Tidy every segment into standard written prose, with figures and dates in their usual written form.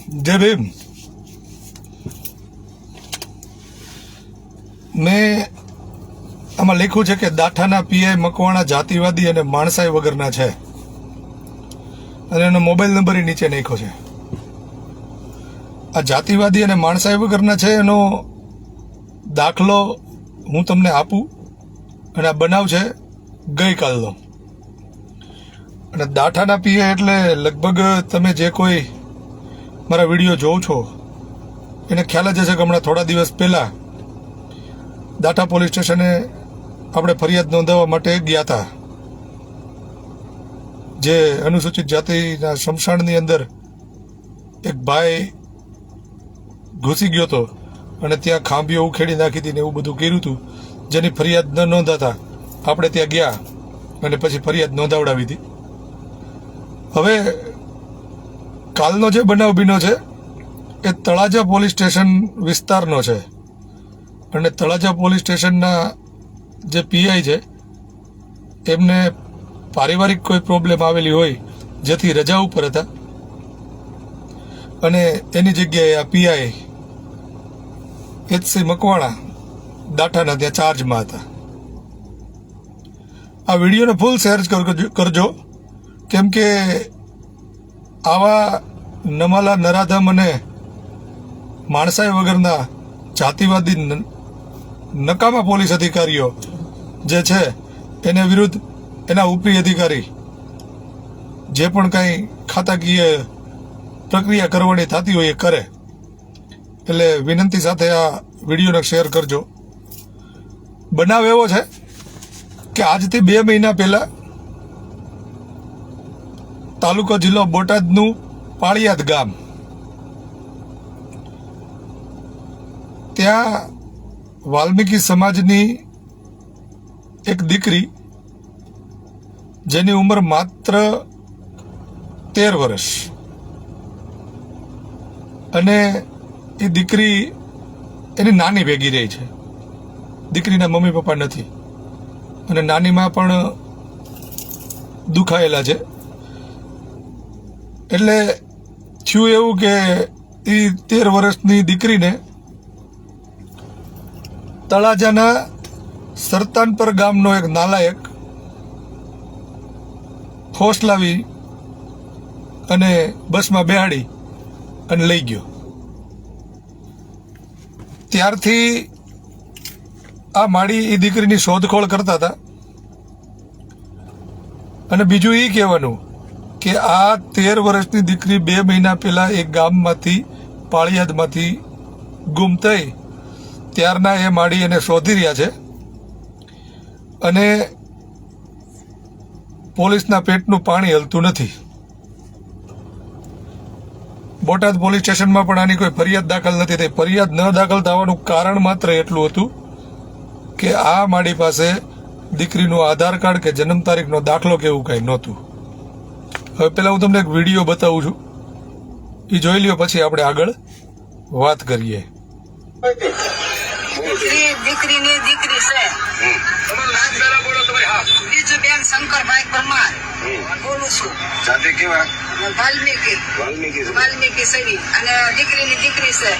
જય ભીમ। મેં આમાં લખ્યું છે કે દાઠાના પીઆઈ મકવાણા જાતિવાદી અને માણસાઈ વગરના છે અને એનો મોબાઈલ નંબર નીચે નાખ્યો છે। આ જાતિવાદી અને માણસાઈ વગરના છે એનો દાખલો હું તમને આપું અને આ બનાવ છે ગઈકાલનો। અને દાઠાના પીઆઈ એટલે લગભગ તમે જે કોઈ મારા વિડીયો જોવો છો એને ખ્યાલ જ હશે કે હમણાં થોડા દિવસ પહેલાં દાઠા પોલીસ સ્ટેશને આપણે ફરિયાદ નોંધાવવા માટે ગયા હતા। જે અનુસૂચિત જાતિના સ્મશાનની અંદર એક ભાઈ ઘૂસી ગયો હતો અને ત્યાં ખાંભીઓ ઉખેડી નાખી હતી ને એવું બધું કર્યું હતું, જેની ફરિયાદ ન નોંધાતા આપણે ત્યાં ગયા અને પછી ફરિયાદ નોંધાવડાવી હતી। હવે કાલનો જે બનાવ બન્યો છે એ તળાજા પોલીસ સ્ટેશન વિસ્તારનો છે અને તળાજા પોલીસ સ્ટેશનના જે પીઆઈ છે એમને પારિવારિક કોઈ પ્રોબ્લેમ આવેલી હોય જેથી રજા ઉપર હતા અને એની જગ્યાએ આ પીઆઈ એચસી મકવાણા દાઠાના ત્યાં ચાર્જમાં હતા। આ વિડીયોને ફૂલ શેર કરજો, કેમ કે આવા નમાલા નરાધમ અને માણસાઈ વગરના જાતિવાદી નકામા પોલીસ અધિકારીઓ જે છે એને વિરુદ્ધ એના ઉપરી અધિકારી જે પણ કાંઈ ખાતાકીય પ્રક્રિયા કરવાની થતી હોય એ કરે। એટલે વિનંતી સાથે આ વિડીયોને શેર કરજો। બનાવ એવો છે કે આજથી 2 મહિના પહેલાં તાલુકો જિલ્લો બોટાદનું પાળિયાદ ગામ, ત્યાં વાલ્મીકી સમાજની એક દીકરી જેની ઉંમર માત્ર 13 વર્ષ અને એ દીકરી એની નાની ભેગી રહી છે। દીકરીના મમ્મી પપ્પા નથી અને નાનીમાં પણ દુખાયેલા છે। એટલે થયું એવું કે એ 13 વર્ષની દીકરીને તળાજાના સરતાનપર ગામનો એક નાલાયક ફોસલાવી અને બસમાં બેહાડી અને લઈ ગયો। ત્યારથી આ માળી એ દીકરીની શોધખોળ કરતા હતા અને બીજું એ કહેવાનું કે આ 13 વર્ષની દીકરી 2 મહિના પહેલા એક ગામમાંથી પાળિયાદમાંથી ગુમ થઈ ત્યારના એ માળી એને શોધી રહ્યા છે અને પોલીસના પેટનું પાણી હલતું નથી। બોટાદ પોલીસ સ્ટેશનમાં પણ આની કોઈ ફરિયાદ દાખલ નથી થઈ। ફરિયાદ ન દાખલ થવાનું કારણ માત્ર એટલું હતું કે આ માળી પાસે દીકરીનું આધાર કાર્ડ કે જન્મ તારીખનો દાખલો કે એવું કંઈ નહોતું। હવે પહેલાં હું તમને એક વિડીયો બતાવું છું, એ જોઈ લ્યો પછી આપણે આગળ વાત કરીએ। દીકરીની દીકરી છે બીજુબેન શંકરભાઈ પરમાર બોલું છું। જાતે કેવા? વાલ્મીકી સરી અને દીકરીની દીકરી છે।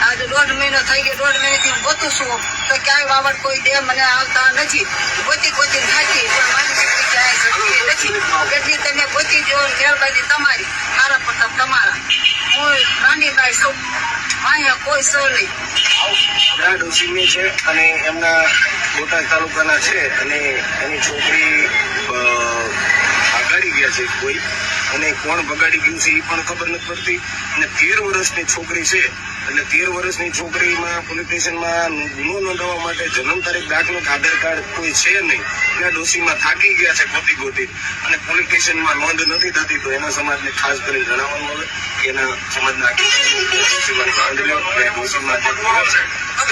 આજે 1.5 મહિનો થઈ ગયો। 1.5 મહિનાથી હું ગોતું છું તો ક્યાંય વાવડ કોઈ દે મને આવતા નથી। ગોતી થાકી પણ મારી દીકરી ક્યાંય જતી નથી। એટલી તમે ગોતી જો, મહેરબાની તમારી, મારા પ્રતાપ તમારા। હું નાની બાઈ છું, અહીંયા કોઈ સૌ નહીં। ડોસીની છે અને એમના બોટાદ તાલુકાના છે અને એની છોકરી ભગાડી ગયા છે કોઈ, અને કોણ ભગાડી ગયું છે એ પણ ખબર નથી પડતી। અને 13 વર્ષની છોકરી છે એટલે 13 વર્ષની છોકરીમાં પોલીસ સ્ટેશનમાં ગુનો નોંધવા માટે જન્મ તારીખ દાખલો આધાર કાર્ડ કોઈ છે નહીં। એટલે ડોસીમાં થાકી ગયા છે ગોતી અને પોલીસ સ્ટેશનમાં નોંધ નથી થતી। તો એના સમાજને ખાસ કરીને જણાવવાનું આવે કે એના સમાજના ડોસીમાં નોંધ લો અને ડોસીમાં જે ગુનો છે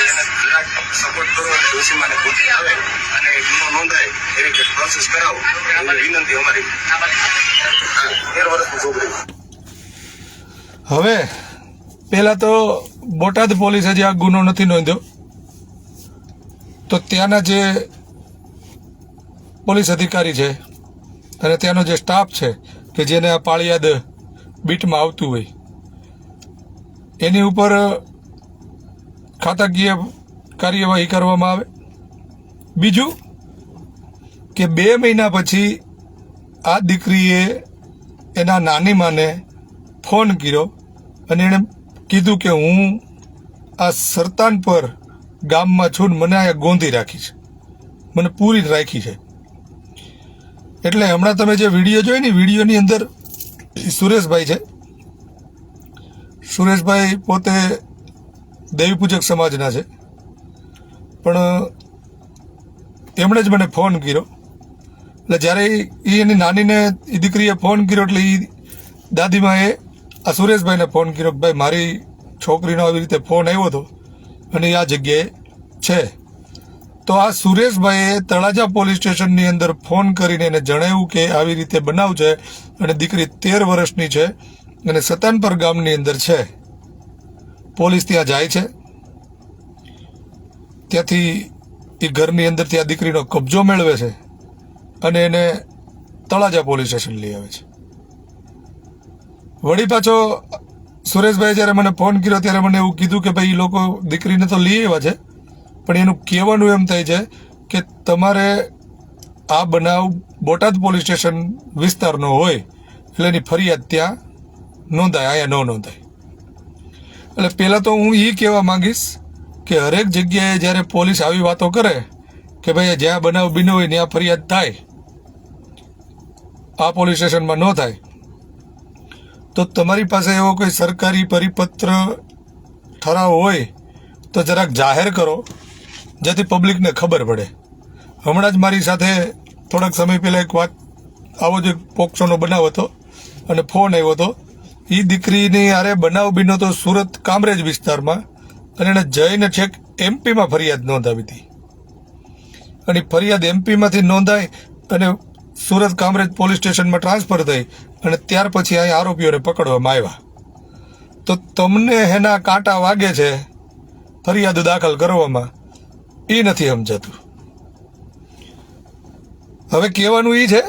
એને જરાક સપોર્ટ કરો અને ડોસીમાને ગોતી આવે અને ગુનો નોંધાય એવી કંઈક પ્રોસેસ કરાવો એવી વિનંતી અમારી। 13 વર્ષની છોકરી। હવે પહેલાં તો બોટાદ પોલીસે જે આ ગુનો નથી નોંધ્યો તો ત્યાંના જે પોલીસ અધિકારી છે અને ત્યાંનો જે સ્ટાફ છે કે જેને આ પાળિયાદ બીટમાં આવતું હોય એની ઉપર ખાતાકીય કાર્યવાહી કરવામાં આવે. બીજું કે 2 મહિના પછી આ દીકરીએ એના નાની માને ફોન કર્યો અને એણે કીધું કે હું આ સરતાન પર ગામમાં છું ને મને અહીંયા ગોંધી રાખી છે, મને પૂરી રાખી છે. એટલે હમણાં તમે જે વિડીયો જોઈ ને, વિડીયોની અંદર સુરેશભાઈ છે. સુરેશભાઈ પોતે દેવી પૂજક સમાજના છે, પણ એમણે જ મને ફોન કર્યો. એટલે જ્યારે એની નાનીને એ દીકરીએ ફોન કર્યો એટલે એ દાદીમાએ આ સુરેશભાઈને ફોન કર્યો કે ભાઈ મારી છોકરીનો આવી રીતે ફોન આવ્યો હતો અને એ આ જગ્યાએ છે. તો આ સુરેશભાઈએ તળાજા પોલીસ સ્ટેશનની અંદર ફોન કરીને એને જણાવ્યું કે આવી રીતે બનાવ છે અને દીકરી 13 વર્ષની છે અને સતાનપર ગામની અંદર છે. પોલીસ ત્યાં જાય છે, ત્યાંથી એ ઘરની અંદર ત્યાં દીકરીનો કબજો મેળવે છે અને એને તળાજા પોલીસ સ્ટેશન લઈ આવે છે. વળી પાછો સુરેશભાઈ જ્યારે મને ફોન કર્યો ત્યારે મને એવું કીધું કે ભાઈ એ લોકો દીકરીને તો લઈ આવ્યા છે, પણ એનું કહેવાનું એમ થાય છે કે તમારે આ બનાવ બોટાદ પોલીસ સ્ટેશન વિસ્તારનો હોય એટલે એની ફરિયાદ ત્યાં નોંધાય, અહીંયા ન નોંધાય. એટલે પહેલાં તો હું એ કહેવા માંગીશ કે હરેક જગ્યાએ જ્યારે પોલીસ આવી વાતો કરે કે ભાઈ જ્યાં બનાવ બન્યો હોય ત્યાં ફરિયાદ થાય, આ પોલીસ સ્ટેશનમાં ન થાય, તો તમારી પાસે એવો કોઈ સરકારી પરિપત્ર ઠરાવ હોય તો જરાક જાહેર કરો જેથી પબ્લિકને ખબર પડે. હમણાં જ મારી સાથે થોડાક સમય પહેલાં એક વાત આવો જ પોક્સોનો બનાવ હતો અને ફોન આવ્યો હતો. એ દીકરીની હારે બનાવ બન્યો તો સુરત કામરેજ વિસ્તારમાં અને એણે જઈને છેક એમપીમાં ફરિયાદ નોંધાવી હતી અને ફરિયાદ એમપીમાંથી નોંધાઈ અને સુરત કામરેજ પોલીસ સ્ટેશનમાં ટ્રાન્સફર થઈ અને ત્યાર પછી અહીં આરોપીઓને પકડવામાં આવ્યા. તો તમને એના કાંટા વાગે છે ફરિયાદ દાખલ કરવામાં, એ નથી સમજાતું. હવે કહેવાનું એ છે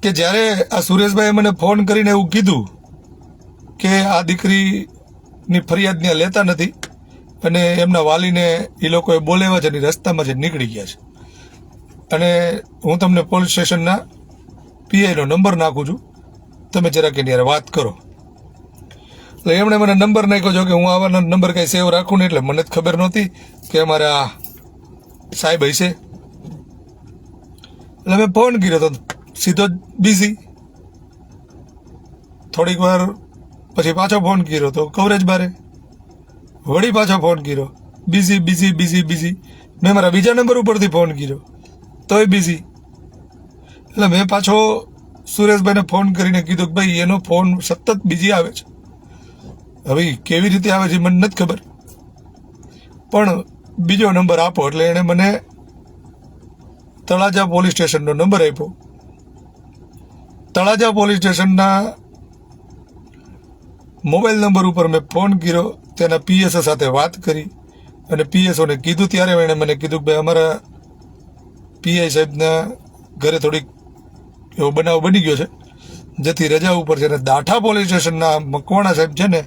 કે જ્યારે આ સુરેશભાઈએ મને ફોન કરીને એવું કીધું કે આ દીકરીની ફરિયાદ ત્યાં લેતા નથી અને એમના વાલીને એ લોકોએ બોલાવ્યા છે અને રસ્તામાં જ નીકળી ગયા છે, અને હું તમને પોલીસ સ્ટેશનના પીઆઈનો નંબર નાખું છું, તમે જરાક એની યાર વાત કરો. એટલે એમણે મને નંબર નાખ્યો જો કે હું આવા નંબર કાંઈ સેવ રાખું ને, એટલે મને જ ખબર નહોતી કે અમારે આ સાહેબ હશે. એટલે મેં ફોન કર્યો તો સીધો જ બિઝી. થોડીક વાર પછી પાછો ફોન કર્યો તો કવરેજ બારે. વળી પાછો ફોન કર્યો, બિઝી બિઝી બિઝી બિઝી. મેં મારા બીજા નંબર ઉપરથી ફોન કર્યો તોય બિઝી. એટલે મેં પાછો સુરેશભાઈને ફોન કરીને કીધું કે ભાઈ એનો ફોન સતત બિઝી આવે છે. હવે કેવી રીતે આવે છે મને નથી ખબર, પણ બીજો નંબર આપો. એટલે એણે મને તળાજા પોલીસ સ્ટેશનનો નંબર આપ્યો. તળાજા પોલીસ સ્ટેશનના મોબાઈલ નંબર ઉપર મેં ફોન કર્યો, તેના પીએસઓ સાથે વાત કરી અને પીએસઓને કીધું ત્યારે એણે મને કીધું કે ભાઈ અમારા પીઆઈ સાહેબના ઘરે થોડીક એવો બનાવ બની ગયો છે જેથી રજા ઉપર છે. અને દાઠા પોલીસ સ્ટેશનના મકવાણા સાહેબ છે ને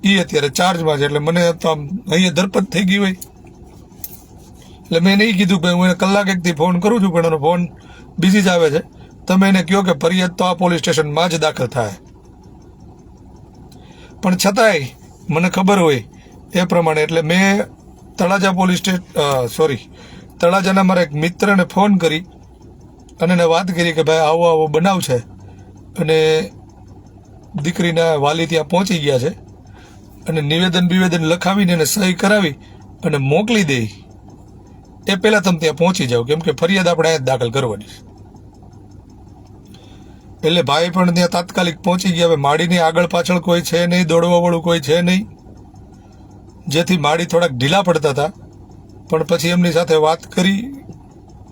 એ અત્યારે ચાર્જમાં છે. એટલે મને તો આમ અહીંયા ધરપત થઈ ગઈ હોય. એટલે મેં નહીં કીધું કે હું એને કલાક એકથી ફોન કરું છું પણ એનો ફોન બિઝી જ આવે છે, તમે એને કહો કે ફરિયાદ તો આ પોલીસ સ્ટેશનમાં જ દાખલ થાય. પણ છતાંય મને ખબર હોય એ પ્રમાણે એટલે મેં તળાજા તળાજાના મારા એક મિત્રને ફોન કરી અને એને વાત કરી કે ભાઈ આવો આવો બનાવ છે અને દીકરીના વાલી ત્યાં પહોંચી ગયા છે અને નિવેદન લખાવીને એને સહી કરાવી અને મોકલી દે એ પહેલાં તમે ત્યાં પહોંચી જાઓ, કેમ કે ફરિયાદ આપણે અહીંયા દાખલ કરવાની છે. એટલે ભાઈ પણ ત્યાં તાત્કાલિક પહોંચી ગયા. હવે માડીની આગળ પાછળ કોઈ છે નહીં, દોડવાવાળું કોઈ છે નહીં, જેથી માડી થોડાક ઢીલા પડતા હતા. પણ પછી એમની સાથે વાત કરી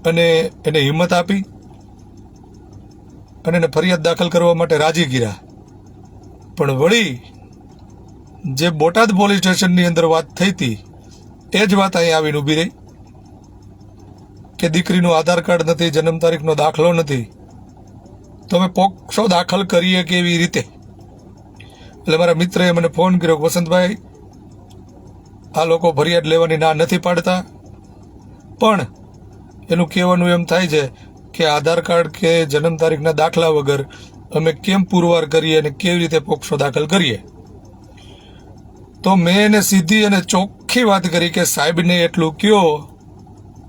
અને એને હિંમત આપી અને એને ફરિયાદ દાખલ કરવા માટે રાજી કર્યા. પણ વળી જે બોટાદ પોલીસ સ્ટેશનની અંદર વાત થઈ હતી એ જ વાત અહીં આવીને ઊભી રહી કે દીકરીનું આધાર કાર્ડ નથી, જન્મ તારીખનો દાખલો નથી, તો અમે પોક્સો દાખલ કરીએ કેવી રીતે? એટલે મારા મિત્રએ મને ફોન કર્યો કે વસંતભાઈ આ લોકો ફરિયાદ લેવાની ના નથી પાડતા, પણ એનું કહેવાનું એમ થાય છે કે આધાર કાર્ડ કે જન્મ તારીખના દાખલા વગર અમે કેમ પુરવાર કરીએ અને કેવી રીતે પોક્સો દાખલ કરીએ. તો મેં એને સીધી અને ચોખ્ખી વાત કરી કે સાહેબને એટલું કહો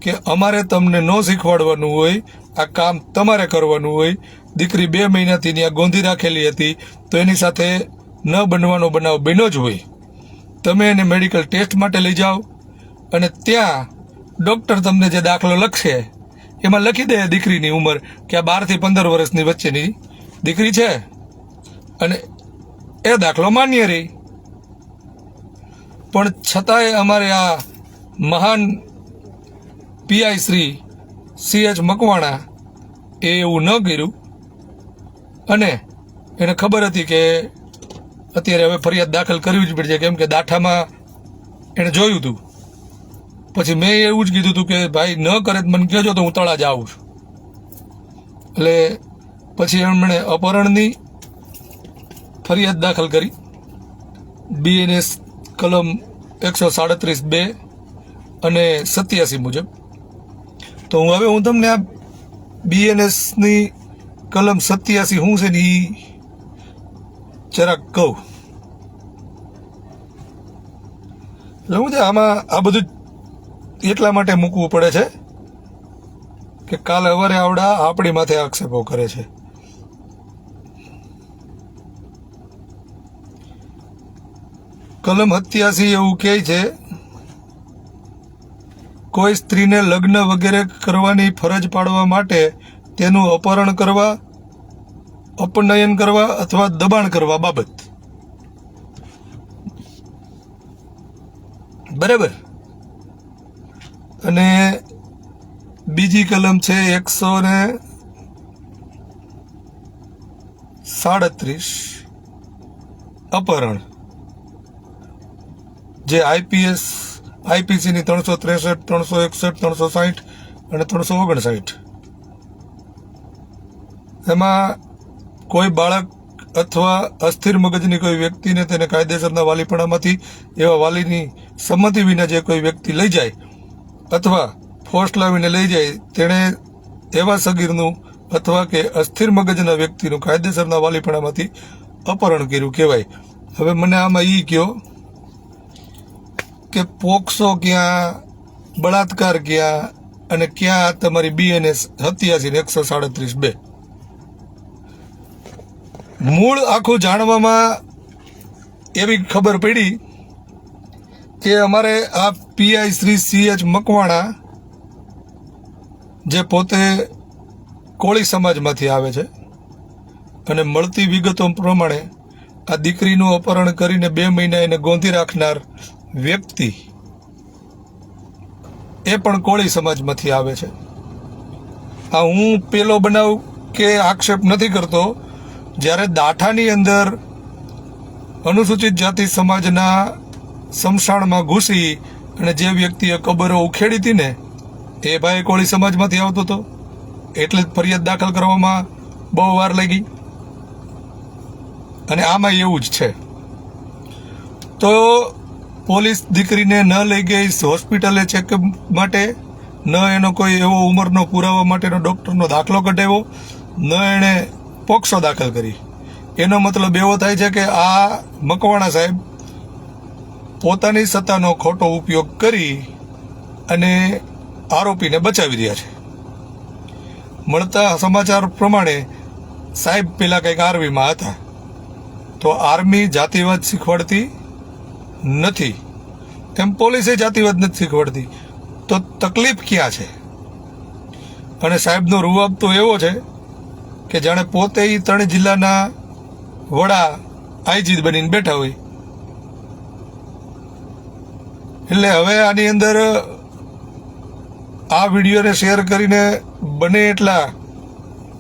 કે અમારે તમને ન શીખવાડવાનું હોય, આ કામ તમારે કરવાનું હોય. દીકરી 2 મહિનાથી ત્યાં ગોંધી રાખેલી હતી તો એની સાથે ન બનવાનો બનાવ બન્યો જ હોય. તમે એને મેડિકલ ટેસ્ટ માટે લઈ જાઓ અને ત્યાં ડૉક્ટર તમને જે દાખલો લખશે એમાં લખી દે દીકરીની ઉંમર કે આ 12 થી 15 વર્ષની વચ્ચેની દીકરી છે અને એ દાખલો માન્ય રહી. પણ છતાંય અમારે આ મહાન પીઆઈ શ્રી CH મકવાણા એ એવું ન કર્યું અને એને ખબર હતી કે અત્યારે હવે ફરિયાદ દાખલ કરવી જ પડશે, કેમ કે દાઠામાં એણે જોયું હતું. પછી મેં એવું જ કીધું હતું કે ભાઈ ન કરે તો મને કહેજો તો હું તળા જ આવું છું. એટલે પછી એમણે અપહરણની ફરિયાદ દાખલ કરી BNS કલમ 137(2) અને 87 મુજબ. તો હું તમને આ BNSની કલમ 87 શું છે ને એ જરાક કહું. એટલે હું આમાં આ બધું એટલા માટે મૂકવું પડે છે કે કાલે અવારે આવડા આપણી માથે આક્ષેપો કરે છે. કલમ 87 એવું કહે છે, કોઈ સ્ત્રીને લગ્ન વગેરે કરવાની ફરજ પાડવા માટે તેનું અપહરણ કરવા, અપનયન કરવા અથવા દબાણ કરવા બાબત. બરાબર. અને બીજી કલમ છે 137 અપહરણ, જે IPCની 363, 361, 360 અને 359. એમાં કોઈ બાળક અથવા અસ્થિર મગજની કોઈ વ્યક્તિને તેને કાયદેસરના વાલીપણામાંથી એવા વાલીની સંમતિ વિના જે કોઈ વ્યક્તિ લઈ જાય અથવા ફોર્સ લાવીને લઈ જાય, તેણે એવા સગીરનું અથવા કે અસ્થિર મગજના વ્યક્તિનું કાયદેસરના વાલીપણામાંથી અપહરણ કર્યું કહેવાય. હવે મને આમાં એ કહો કે પોક્સો ક્યાં, બળાત્કાર ક્યાં અને ક્યાં તમારી BNS 87 ને 137(2)? મૂળ આખું જાણવામાં એવી ખબર પડી કે અમારે આ પીઆઈ શ્રી CH મકવાણા જે પોતે કોળી સમાજમાંથી આવે છે અને મળતી વિગતો પ્રમાણે આ દીકરીનું અપહરણ કરીને 2 મહિના એને ગોંધી રાખનાર વ્યક્તિ એ પણ કોળી સમાજમાંથી આવે છે. આ હું પેલો બનાવ કે આક્ષેપ નથી કરતો. જ્યારે દાઠાની અંદર અનુસૂચિત જાતિ સમાજના સમશાણમાં ઘૂસી અને જે વ્યક્તિએ કબરો ઉખેડી હતી ને એ ભાઈ કોળી સમાજમાંથી આવતો હતો, એટલે જ ફરિયાદ દાખલ કરવામાં બહુ વાર લાગી. અને આમાં એવું જ છે. તો પોલીસ દીકરીને ન લઈ ગઈ હોસ્પિટલે ચેકઅપ માટે, ન એનો કોઈ એવો ઉંમરનો પુરાવા માટેનો ડૉક્ટરનો દાખલો કઢાવ્યો, ન એણે પોક્સો દાખલ કરી. એનો મતલબ એવો થાય છે કે આ મકવાણા સાહેબ પોતાની સત્તાનો ખોટો ઉપયોગ કરી અને આરોપીને બચાવી રહ્યા છે. મળતા સમાચાર પ્રમાણે સાહેબ પેલા કંઈક આર્મીમાં હતા. તો આર્મી જાતિવાદ શીખવાડતી નથી, એમ પોલીસે જાતિવાદ નથી શીખવાડતી. તો તકલીફ ક્યાં છે? અને સાહેબનો રૂવાબ તો એવો છે કે જાણે પોતે 3 જિલ્લાના વડા IG બનીને બેઠા હોય. એટલે હવે આની અંદર આ વિડીયોને શેર કરીને બને એટલા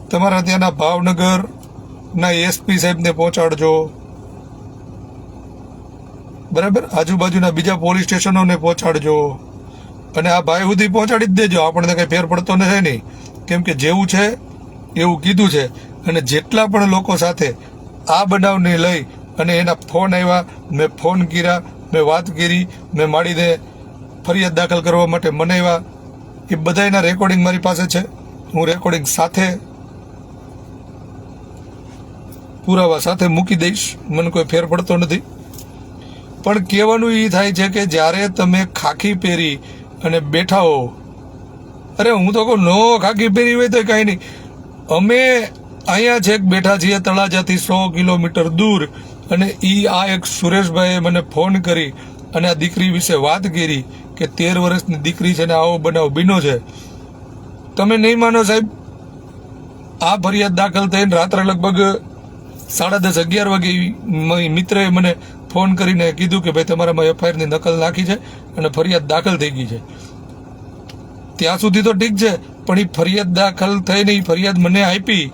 તમારા ત્યાંના ભાવનગરના SP સાહેબને પહોંચાડજો. બરાબર, આજુબાજુના બીજા પોલીસ સ્ટેશનોને પહોંચાડજો અને આ ભાઈ સુધી પહોંચાડી જ દેજો. આપણને કંઈ ફેર પડતો નથી નહીં, કેમ કે જેવું છે એવું કીધું છે. અને જેટલા પણ લોકો સાથે આ બનાવને લઈ અને એના ફોન આવ્યા, મેં ફોન કર્યા, મેં વાત કરી, મેં માડીને ફરિયાદ દાખલ કરવા માટે મનાવ્યા. એ બધાના રેકોર્ડિંગ મારી પાસે છે. હું રેકોર્ડિંગ સાથે પુરાવા સાથે મૂકી દઈશ, મને કોઈ ફેર પડતો નથી. પણ કહેવાનું એ થાય છે કે જ્યારે તમે ખાખી પહેરી અને બેઠા હો, અરે હું તો કહું નો ખાખી પહેરી હોય તો કાંઈ નહીં, અમે અહીંયા છેક બેઠા છીએ તળાજાથી 100 કિલોમીટર દૂર, અને આ એક સુરેશભાઈએ મને ફોન કરી અને આ દીકરી વિશે વાત કરી કે 13 વર્ષની દીકરી છે ને આવો બનાવ બન્યો છે. તમે નહીં માનો સાહેબ, આ ફરિયાદ દાખલ થઈને રાત્રે લગભગ 10:30 11 વાગે મિત્રએ મને ફોન કરીને કીધું કે ભાઈ તમારામાં એફઆઈઆરની નકલ નાખી છે અને ફરિયાદ દાખલ થઈ ગઈ છે. ત્યાં સુધી તો ઠીક છે, પણ એ ફરિયાદ દાખલ થઈને એ ફરિયાદ મને આપી,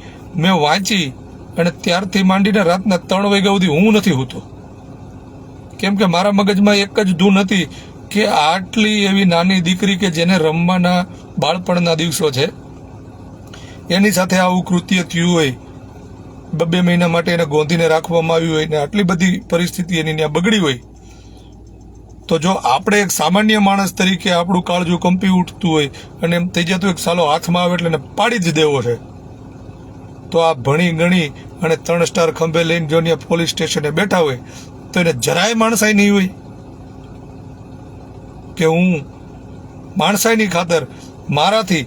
મેં વાંચી, અને ત્યારથી માંડીને રાતના 3 વાગ્યા સુધી હું નથી હોતો. કેમ કે મારા મગજમાં એક જ ધૂન હતી કે આટલી એવી નાની દીકરી કે જેને રમવાના બાળપણના દિવસો છે, એની સાથે આવું કૃત્ય થયું હોય, 2 મહિના માટે એને ગોંધીને રાખવામાં આવ્યું હોય ને આટલી બધી પરિસ્થિતિ એની ત્યાં બગડી હોય, તો જો આપણે એક સામાન્ય માણસ તરીકે આપણું કાળજું કંપી ઉઠતું હોય અને એમ થઈ જતું એક સાલો હાથમાં આવે એટલે એને પાડી જ દેવો છે, તો આ ભણી ગણી અને 3 સ્ટાર ખંભે લઈને જો ત્યાં પોલીસ સ્ટેશને બેઠા હોય તો એને જરાય માણસાઈ નહીં હોય કે હું માણસાઈની ખાતર મારાથી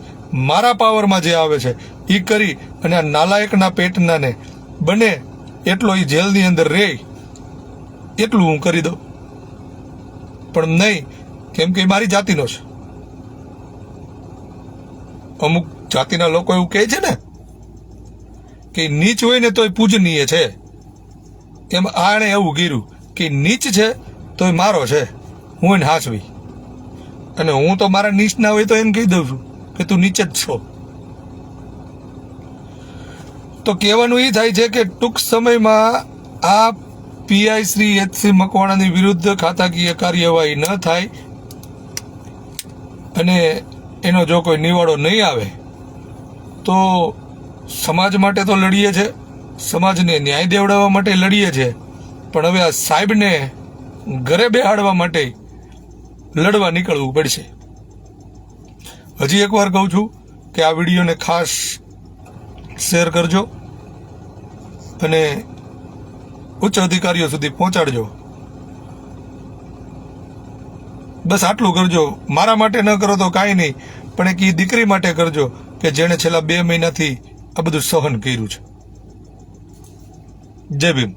મારા પાવરમાં જે આવે છે એ કરી અને આ નાલાયકના પેટના ને બને એટલો એ જેલની અંદર રહે એટલું હું કરી દઉં. પણ નહીં, કેમ કે મારી જાતિનો છે. અમુક જાતિના લોકો એવું કહે છે ને કે નીચ હોય ને તોય પૂજનીય છે, એમ આણે એવું કર્યું કે નીચ છે તોય મારો છે, હું એને હાંસવી, અને હું તો મારા નીચ ના હોય તો એમ કહી દઉં છું કે તું નીચ જ છો. તો કહેવાનું એ થાય છે કે ટૂંક સમયમાં આ પીઆઈ શ્રી એચ.સી. મકવાણાની વિરુદ્ધ ખાતાકીય કાર્યવાહી ન થાય અને એનો જો કોઈ નિવાડો નહીં આવે તો સમાજ માટે તો લડીએ છે, સમાજને ન્યાય દેવડાવવા માટે લડીએ છે, પણ હવે આ સાહેબને ઘરે બેહાડવા માટે લડવા નીકળવું પડશે. હજી એકવાર કહું છું કે આ વિડીયોને ખાસ શેર કરજો અને ઉચ્ચ અધિકારીઓ સુધી પહોંચાડજો. બસ આટલું કરજો. મારા માટે ન કરો તો કાંઈ નહીં, પણ એક એ દીકરી માટે કરજો કે જેણે છેલ્લા 2 મહિનાથી આ બધું સહન કર્યું છે. જય ભીમ.